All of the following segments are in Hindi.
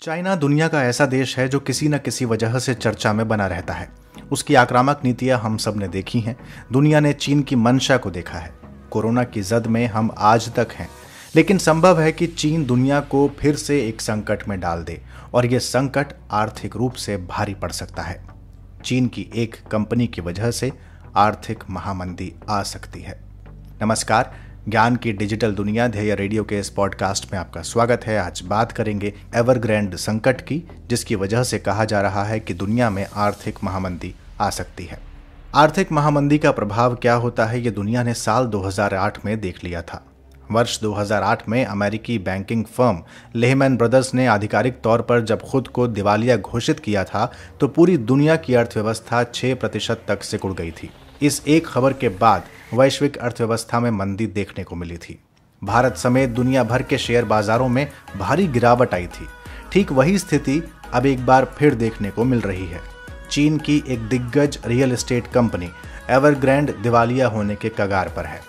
चाइना दुनिया का ऐसा देश है जो किसी न किसी वजह से चर्चा में बना रहता है। उसकी आक्रामक नीतियां हम सब ने देखी हैं। दुनिया ने चीन की मंशा को देखा है। कोरोना की जद में हम आज तक हैं, लेकिन संभव है कि चीन दुनिया को फिर से एक संकट में डाल दे और यह संकट आर्थिक रूप से भारी पड़ सकता है। चीन की एक कंपनी की वजह से आर्थिक महामंदी आ सकती है। नमस्कार, ज्ञान की डिजिटल दुनिया ध्येय रेडियो के इस पॉडकास्ट में आपका स्वागत है। आज बात करेंगे एवरग्रैंड संकट की, जिसकी वजह से कहा जा रहा है कि दुनिया में आर्थिक महामंदी आ सकती है। आर्थिक महामंदी का प्रभाव क्या होता है, ये दुनिया ने साल 2008 में देख लिया था। वर्ष 2008 में अमेरिकी बैंकिंग फर्म लेहमैन ब्रदर्स ने आधिकारिक तौर पर जब खुद को दिवालिया घोषित किया था तो पूरी दुनिया की अर्थव्यवस्था 6% तक सिकुड़ गई थी। इस एक खबर के बाद वैश्विक अर्थव्यवस्था में मंदी देखने को मिली थी। भारत समेत दुनिया भर के शेयर बाजारों में भारी गिरावट आई थी। ठीक वही स्थिति अब एक बार फिर देखने को मिल रही है। चीन की एक दिग्गज रियल एस्टेट कंपनी एवरग्रैंड दिवालिया होने के कगार पर है।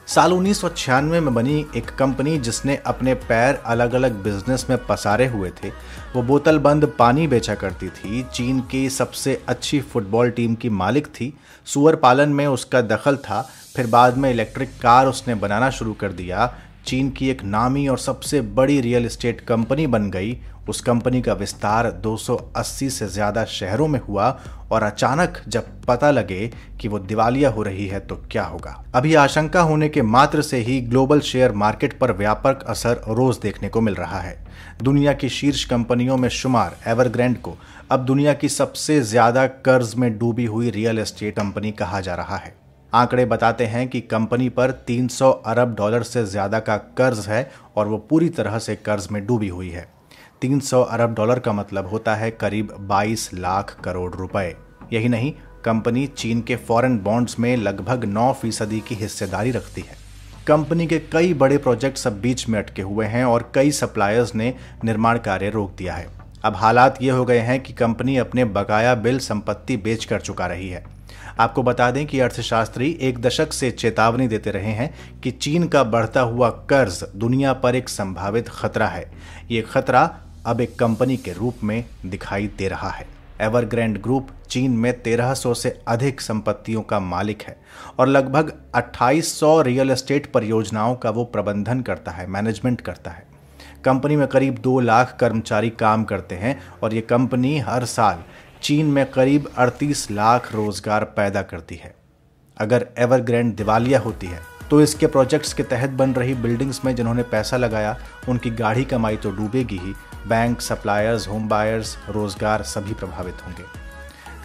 साल 1996 में बनी एक कंपनी जिसने अपने पैर अलग अलग बिजनेस में पसारे हुए थे। वो बोतल बंद पानी बेचा करती थी, चीन की सबसे अच्छी फुटबॉल टीम की मालिक थी, सूअर पालन में उसका दखल था, फिर बाद में इलेक्ट्रिक कार उसने बनाना शुरू कर दिया। चीन की एक नामी और सबसे बड़ी रियल एस्टेट कंपनी बन गई। उस कंपनी का विस्तार 280 से ज़्यादा शहरों में हुआ और अचानक जब पता लगे कि वो दिवालिया हो रही है तो क्या होगा। अभी आशंका होने के मात्र से ही ग्लोबल शेयर मार्केट पर व्यापक असर रोज देखने को मिल रहा है। दुनिया की शीर्ष कंपनियों में शुमार एवरग्रैंड को अब दुनिया की सबसे ज्यादा कर्ज में डूबी हुई रियल एस्टेट कंपनी कहा जा रहा है। आंकड़े बताते हैं कि कंपनी पर 300 अरब डॉलर से ज्यादा का कर्ज है और वो पूरी तरह से कर्ज में डूबी हुई है। 300 अरब डॉलर का मतलब होता है करीब 22 लाख करोड़ रुपए। यही नहीं, कंपनी चीन के फॉरेन बॉन्ड्स में लगभग 9% की हिस्सेदारी रखती है। कंपनी के कई बड़े प्रोजेक्ट्स अब बीच में अटके हुए हैं और कई सप्लायर्स ने निर्माण कार्य रोक दिया है। अब हालात ये हो गए हैं कि कंपनी अपने बकाया बिल संपत्ति बेच कर चुका रही है। आपको बता दें कि अर्थशास्त्री एक दशक से चेतावनी देते रहे हैं कि चीन का बढ़ता हुआ कर्ज दुनिया पर एक संभावित खतरा है। ये खतरा अब एक कंपनी के रूप में दिखाई दे रहा है। एवरग्रैंड ग्रुप चीन में 1300 से अधिक संपत्तियों का मालिक है और लगभग 2800 रियल एस्टेट परियोजनाओं का वो प्रबंधन करता है, मैनेजमेंट करता है। कंपनी में करीब 2 लाख कर्मचारी काम करते हैं और ये कंपनी हर साल चीन में करीब 38 लाख रोजगार पैदा करती है। अगर एवरग्रैंड दिवालिया होती है तो इसके प्रोजेक्ट्स के तहत बन रही बिल्डिंग्स में जिन्होंने पैसा लगाया उनकी गाढ़ी कमाई तो डूबेगी ही। बैंक, सप्लायर्स, होम बायर्स, रोजगार सभी प्रभावित होंगे।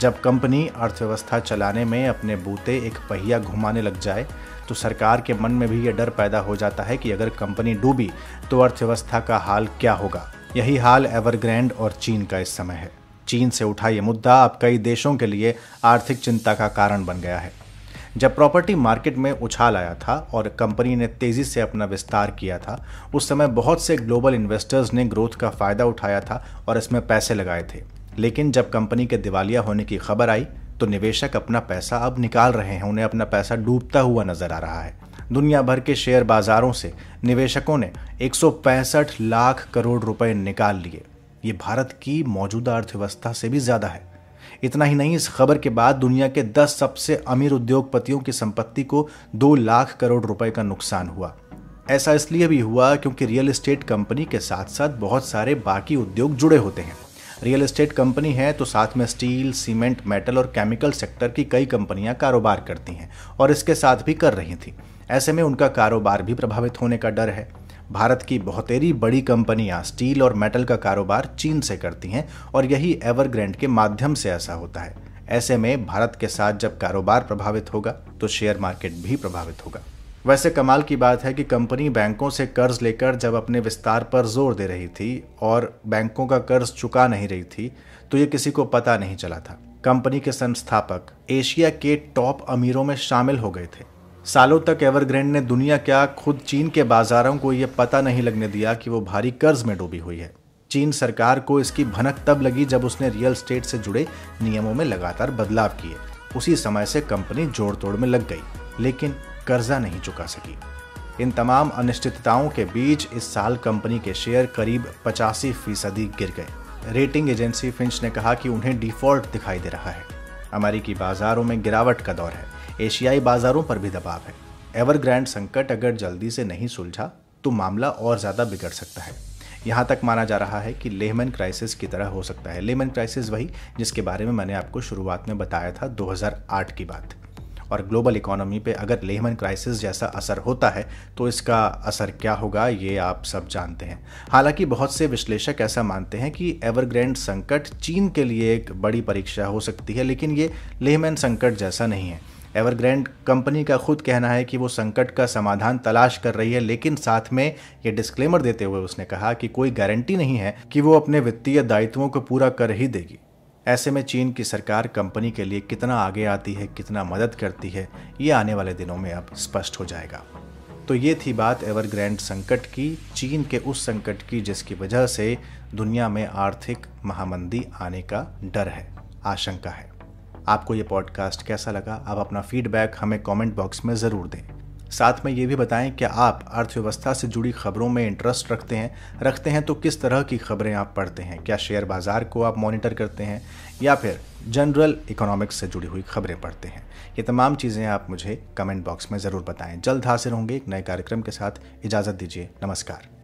जब कंपनी अर्थव्यवस्था चलाने में अपने बूते एक पहिया घुमाने लग जाए तो सरकार के मन में भी ये डर पैदा हो जाता है कि अगर कंपनी डूबी तो अर्थव्यवस्था का हाल क्या होगा। यही हाल एवरग्रैंड और चीन का इस समय है। चीन से उठा ये मुद्दा अब कई देशों के लिए आर्थिक चिंता का कारण बन गया है। जब प्रॉपर्टी मार्केट में उछाल आया था और कंपनी ने तेजी से अपना विस्तार किया था, उस समय बहुत से ग्लोबल इन्वेस्टर्स ने ग्रोथ का फायदा उठाया था और इसमें पैसे लगाए थे। लेकिन जब कंपनी के दिवालिया होने की खबर आई तो निवेशक अपना पैसा अब निकाल रहे हैं। उन्हें अपना पैसा डूबता हुआ नजर आ रहा है। दुनिया भर के शेयर बाजारों से निवेशकों ने 165 लाख करोड़ रुपए निकाल लिए। ये भारत की मौजूदा अर्थव्यवस्था से भी ज्यादा है। इतना ही नहीं, इस खबर के बाद दुनिया के 10 सबसे अमीर उद्योगपतियों की संपत्ति को 2 लाख करोड़ रुपए का नुकसान हुआ। ऐसा इसलिए भी हुआ क्योंकि रियल एस्टेट कंपनी के साथ साथ बहुत सारे बाकी उद्योग जुड़े होते हैं। रियल एस्टेट कंपनी है तो साथ में स्टील, सीमेंट, मेटल और केमिकल सेक्टर की कई कंपनियां कारोबार करती हैं और इसके साथ भी कर रही थी। ऐसे में उनका कारोबार भी प्रभावित होने का डर है। भारत की बहुतेरी बड़ी कंपनियां स्टील और मेटल का कारोबार चीन से करती हैं और यही एवरग्रैंड के माध्यम से ऐसा होता है। ऐसे में भारत के साथ जब कारोबार प्रभावित होगा तो शेयर मार्केट भी प्रभावित होगा। वैसे कमाल की बात है कि कंपनी बैंकों से कर्ज लेकर जब अपने विस्तार पर जोर दे रही थी और बैंकों का कर्ज चुका नहीं रही थी तो ये किसी को पता नहीं चला था। कंपनी के संस्थापक एशिया के टॉप अमीरों में शामिल हो गए थे। सालों तक एवरग्रैंड ने दुनिया क्या खुद चीन के बाजारों को यह पता नहीं लगने दिया कि वो भारी कर्ज में डूबी हुई है। चीन सरकार को इसकी भनक तब लगी जब उसने रियल एस्टेट से जुड़े नियमों में लगातार बदलाव किए। उसी समय से कंपनी जोड़ तोड़ में लग गई, लेकिन कर्जा नहीं चुका सकी। इन तमाम अनिश्चितताओं के बीच इस साल कंपनी के शेयर करीब 85% गिर गए। रेटिंग एजेंसी फिंच ने कहा कि उन्हें डिफॉल्ट दिखाई दे रहा है। अमेरिकी बाजारों में गिरावट का दौर है, एशियाई बाजारों पर भी दबाव है। एवरग्रांड संकट अगर जल्दी से नहीं सुलझा तो मामला और ज़्यादा बिगड़ सकता है। यहाँ तक माना जा रहा है कि लेहमैन क्राइसिस की तरह हो सकता है। लेहमैन क्राइसिस वही जिसके बारे में मैंने आपको शुरुआत में बताया था, 2008 की बात। और ग्लोबल इकोनॉमी पे अगर लेहमैन क्राइसिस जैसा असर होता है तो इसका असर क्या होगा ये आप सब जानते हैं। हालांकि बहुत से विश्लेषक ऐसा मानते हैं कि एवरग्रांड संकट चीन के लिए एक बड़ी परीक्षा हो सकती है, लेकिन ये लेहमैन संकट जैसा नहीं है। एवरग्रांड कंपनी का खुद कहना है कि वो संकट का समाधान तलाश कर रही है, लेकिन साथ में ये डिस्क्लेमर देते हुए उसने कहा कि कोई गारंटी नहीं है कि वो अपने वित्तीय दायित्वों को पूरा कर ही देगी। ऐसे में चीन की सरकार कंपनी के लिए कितना आगे आती है, कितना मदद करती है, ये आने वाले दिनों में अब स्पष्ट हो जाएगा। तो ये थी बात एवरग्रांड संकट की, चीन के उस संकट की जिसकी वजह से दुनिया में आर्थिक महामंदी आने का डर है, आशंका है। आपको ये पॉडकास्ट कैसा लगा? आप अपना फीडबैक हमें कमेंट बॉक्स में ज़रूर दें। साथ में ये भी बताएं क्या आप अर्थव्यवस्था से जुड़ी खबरों में इंटरेस्ट रखते हैं तो किस तरह की खबरें आप पढ़ते हैं? क्या शेयर बाज़ार को आप मॉनिटर करते हैं या फिर जनरल इकोनॉमिक्स से जुड़ी हुई खबरें पढ़ते हैं? ये तमाम चीज़ें आप मुझे कमेंट बॉक्स में ज़रूर बताएं। जल्द हाजिर होंगे एक नए कार्यक्रम के साथ। इजाज़त दीजिए, नमस्कार।